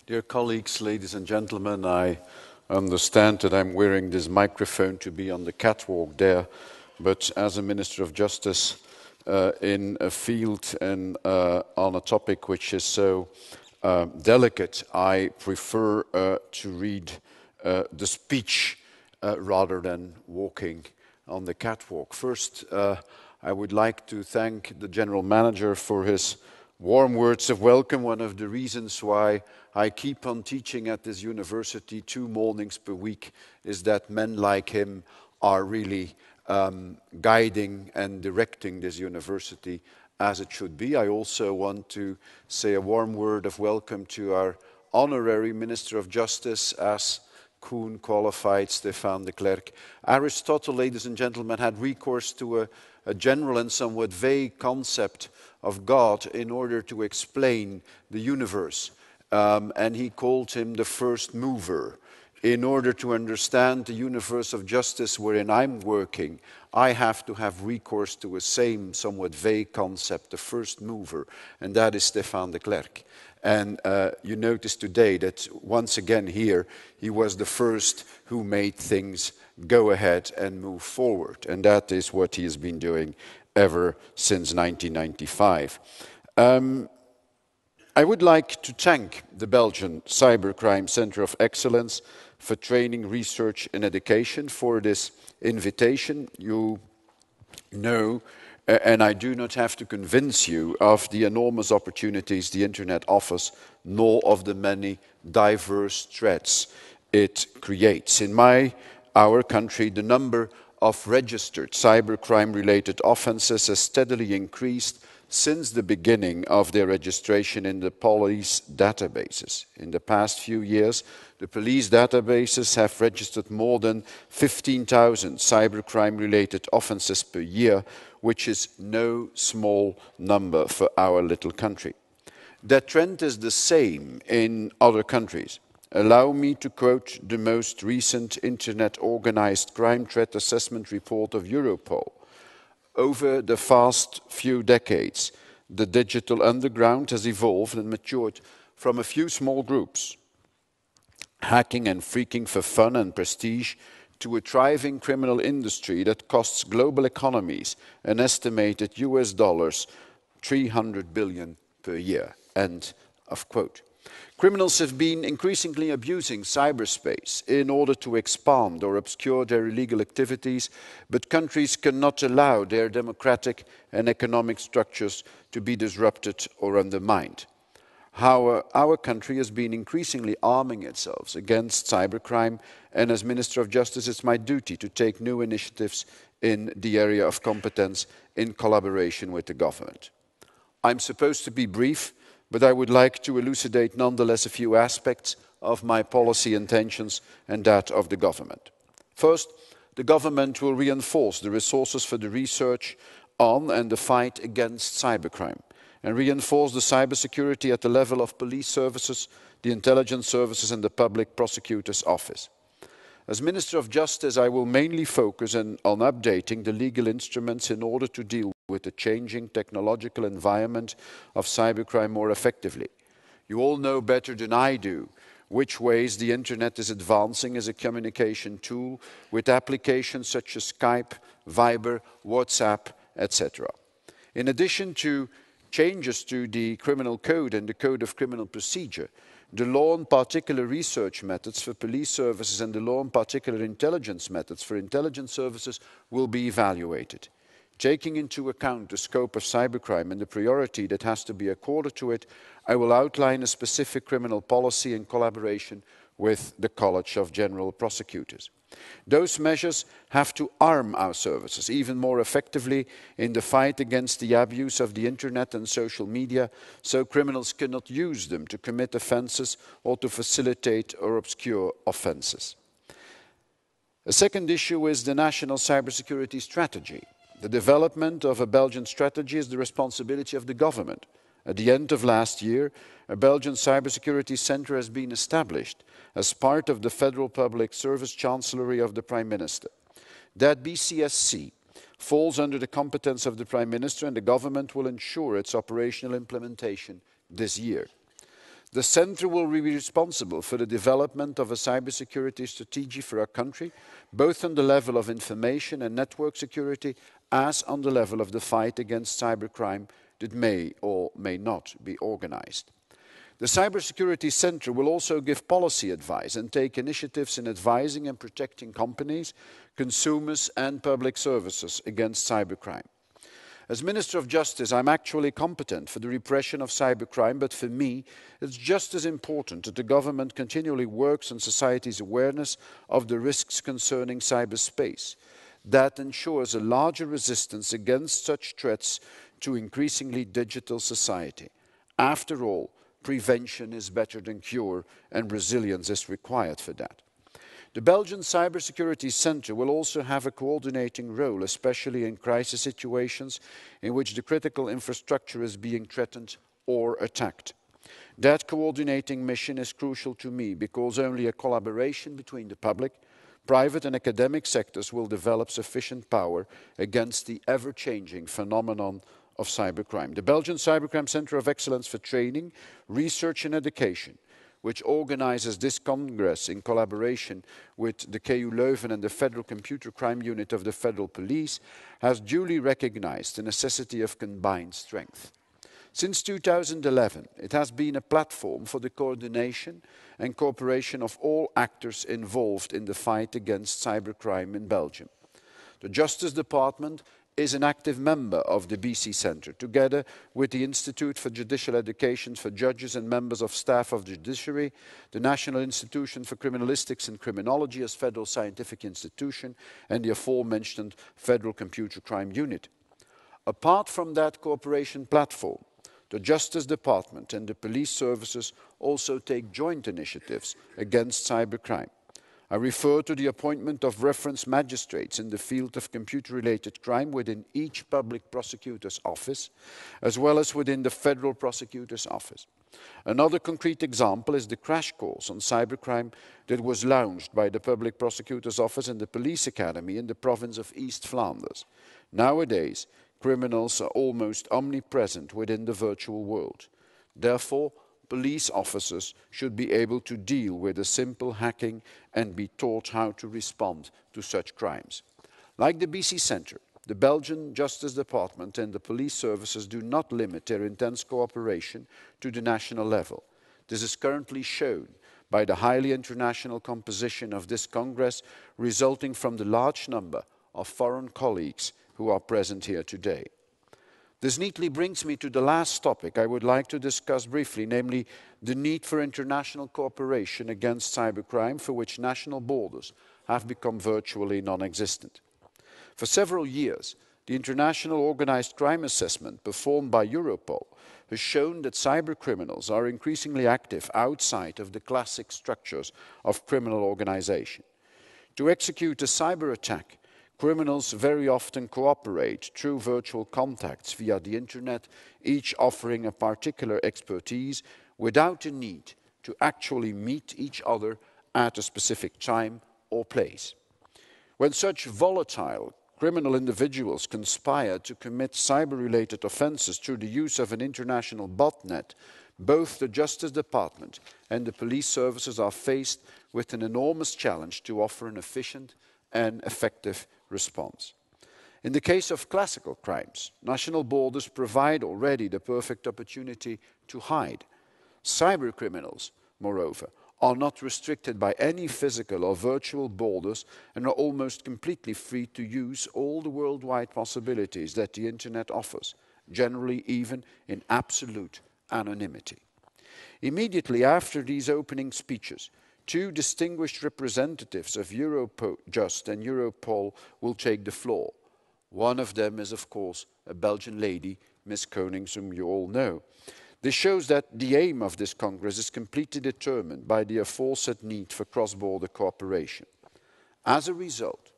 Dear colleagues, ladies and gentlemen, I understand that I'm wearing this microphone to be on the catwalk there, but as a Minister of Justice in a field and on a topic which is so delicate, I prefer to read the speech rather than walking on the catwalk. First, I would like to thank the General Manager for his warm words of welcome. One of the reasons why I keep on teaching at this university 2 mornings per week is that men like him are really guiding and directing this university as it should be. I also want to say a warm word of welcome to our honorary Minister of Justice, as Koen qualified, Stefan de Klerk. Aristotle, ladies and gentlemen, had recourse to a general and somewhat vague concept of God in order to explain the universe. And he called him the first mover. In order to understand the universe of justice wherein I'm working, I have to have recourse to a same somewhat vague concept, the first mover, and that is Stefan de Klerk. And you notice today that once again here, he was the first who made things go ahead and move forward. And that is what he has been doing ever since 1995. I would like to thank the Belgian Cybercrime Centre of Excellence for Training, Research and Education for this invitation. You know, and I do not have to convince you of the enormous opportunities the Internet offers, nor of the many diverse threats it creates. In our country, the number of registered cybercrime-related offences has steadily increased since the beginning of their registration in the police databases. In the past few years, the police databases have registered more than 15,000 cybercrime-related offences per year, which is no small number for our little country. That trend is the same in other countries. Allow me to quote the most recent Internet Organized Crime Threat Assessment report of Europol. Over the past few decades, the digital underground has evolved and matured from a few small groups, hacking and freaking for fun and prestige, to a thriving criminal industry that costs global economies an estimated US dollars 300 billion per year. End of quote. Criminals have been increasingly abusing cyberspace in order to expand or obscure their illegal activities, but countries cannot allow their democratic and economic structures to be disrupted or undermined. Our country has been increasingly arming itself against cybercrime, and as Minister of Justice, it's my duty to take new initiatives in the area of competence in collaboration with the government. I'm supposed to be brief, but I would like to elucidate nonetheless a few aspects of my policy intentions and that of the government. First, the government will reinforce the resources for the research on and the fight against cybercrime, and reinforce the cybersecurity at the level of police services, the intelligence services and the public prosecutor's office. As Minister of Justice, I will mainly focus on updating the legal instruments in order to deal with the changing technological environment of cybercrime more effectively. You all know better than I do which ways the Internet is advancing as a communication tool with applications such as Skype, Viber, WhatsApp, etc. In addition to changes to the Criminal Code and the Code of Criminal Procedure, the law on particular research methods for police services and the law on particular intelligence methods for intelligence services will be evaluated. Taking into account the scope of cybercrime and the priority that has to be accorded to it, I will outline a specific criminal policy in collaboration with the College of General Prosecutors. Those measures have to arm our services even more effectively in the fight against the abuse of the Internet and social media, so criminals cannot use them to commit offences or to facilitate or obscure offences. A second issue is the national cybersecurity strategy. The development of a Belgian strategy is the responsibility of the government. At the end of last year, a Belgian cybersecurity centre has been established as part of the Federal Public Service Chancellery of the Prime Minister. That BCSC falls under the competence of the Prime Minister, and the government will ensure its operational implementation this year. The Centre will be responsible for the development of a cybersecurity strategy for our country, both on the level of information and network security, as on the level of the fight against cybercrime that may or may not be organized. The Cybersecurity Centre will also give policy advice and take initiatives in advising and protecting companies, consumers and public services against cybercrime. As Minister of Justice, I'm actually competent for the repression of cybercrime, but for me, it's just as important that the government continually works on society's awareness of the risks concerning cyberspace. That ensures a larger resistance against such threats to increasingly digital society. After all, prevention is better than cure, and resilience is required for that. The Belgian Cybersecurity Centre will also have a coordinating role, especially in crisis situations in which the critical infrastructure is being threatened or attacked. That coordinating mission is crucial to me because only a collaboration between the public, private and academic sectors will develop sufficient power against the ever-changing phenomenon of cybercrime. The Belgian Cybercrime Centre of Excellence for Training, Research and Education, which organizes this Congress in collaboration with the KU Leuven and the Federal Computer Crime Unit of the Federal Police, has duly recognized the necessity of combined strength. Since 2011, it has been a platform for the coordination and cooperation of all actors involved in the fight against cybercrime in Belgium. The Justice Department is an active member of the BC Centre, together with the Institute for Judicial Education for Judges and members of staff of the Judiciary, the National Institution for Criminalistics and Criminology as Federal Scientific Institution, and the aforementioned Federal Computer Crime Unit. Apart from that cooperation platform, the Justice Department and the police services also take joint initiatives against cybercrime. I refer to the appointment of reference magistrates in the field of computer-related crime within each public prosecutor's office, as well as within the Federal Prosecutor's Office. Another concrete example is the crash course on cybercrime that was launched by the Public Prosecutor's Office and the Police Academy in the province of East Flanders. Nowadays, criminals are almost omnipresent within the virtual world. Therefore, police officers should be able to deal with a simple hacking and be taught how to respond to such crimes. Like the BC Centre, the Belgian Justice Department and the police services do not limit their intense cooperation to the national level. This is currently shown by the highly international composition of this Congress, resulting from the large number of foreign colleagues who are present here today. This neatly brings me to the last topic I would like to discuss briefly, namely the need for international cooperation against cybercrime, for which national borders have become virtually non-existent. For several years, the international organized crime assessment performed by Europol has shown that cybercriminals are increasingly active outside of the classic structures of criminal organization. To execute a cyber attack, criminals very often cooperate through virtual contacts via the internet, each offering a particular expertise without the need to actually meet each other at a specific time or place. When such volatile criminal individuals conspire to commit cyber-related offences through the use of an international botnet, both the Justice Department and the police services are faced with an enormous challenge to offer an efficient and effective response. In the case of classical crimes, national borders provide already the perfect opportunity to hide. Cyber criminals, moreover, are not restricted by any physical or virtual borders and are almost completely free to use all the worldwide possibilities that the internet offers, generally even in absolute anonymity. Immediately after these opening speeches, two distinguished representatives of Eurojust and Europol will take the floor. One of them is, of course, a Belgian lady, Ms. Koen Geens, whom you all know. This shows that the aim of this Congress is completely determined by the aforesaid need for cross-border cooperation. As a result,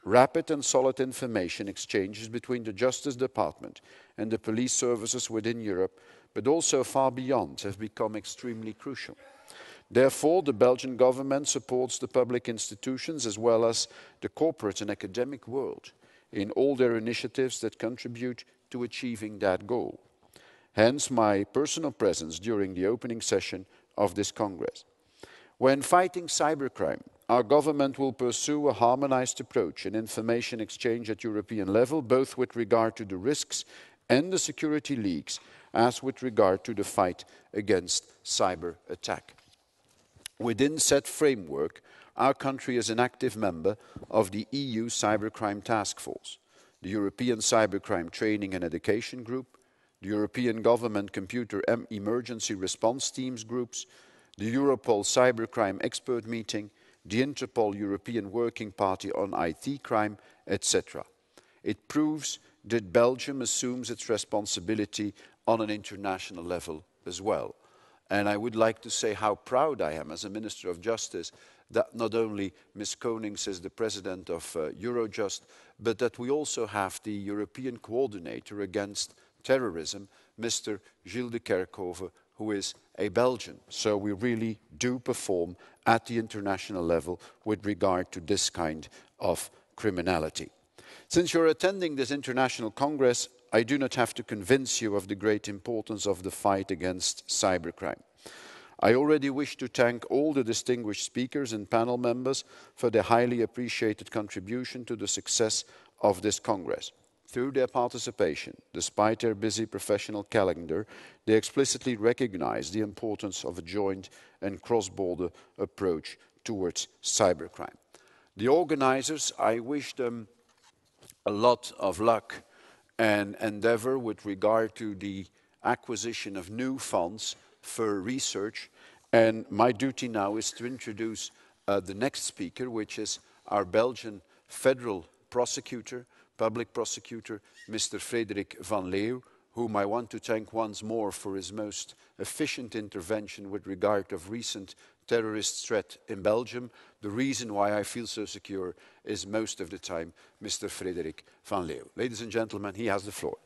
rapid and solid information exchanges between the Justice Department and the police services within Europe, but also far beyond, have become extremely crucial. Therefore, the Belgian government supports the public institutions as well as the corporate and academic world in all their initiatives that contribute to achieving that goal. hence my personal presence during the opening session of this Congress. When fighting cybercrime, our government will pursue a harmonized approach and information exchange at European level, both with regard to the risks and the security leaks, as with regard to the fight against cyber attack. Within said framework, our country is an active member of the EU Cybercrime Task Force, the European Cybercrime Training and Education Group, the European Government Computer Emergency Response Teams groups, the Europol Cybercrime Expert Meeting, the Interpol European Working Party on IT crime, etc. It proves that Belgium assumes its responsibility on an international level as well. And I would like to say how proud I am as a Minister of Justice that not only Ms. Koen Geens is the President of Eurojust, but that we also have the European Coordinator against Terrorism, Mr. Gilles de Kerchove, who is a Belgian. So we really do perform at the international level with regard to this kind of criminality. Since you're attending this international congress, I do not have to convince you of the great importance of the fight against cybercrime. I already wish to thank all the distinguished speakers and panel members for their highly appreciated contribution to the success of this Congress. Through their participation, despite their busy professional calendar, they explicitly recognize the importance of a joint and cross-border approach towards cybercrime. The organizers, I wish them a lot of luck and endeavor with regard to the acquisition of new funds for research. And my duty now is to introduce the next speaker, which is our Belgian federal prosecutor, public prosecutor, Mr. Frederik van Leeuw, whom I want to thank once more for his most efficient intervention with regard of recent terrorist threat in Belgium. The reason why I feel so secure is most of the time Mr. Frederik van Leeuw. Ladies and gentlemen, he has the floor.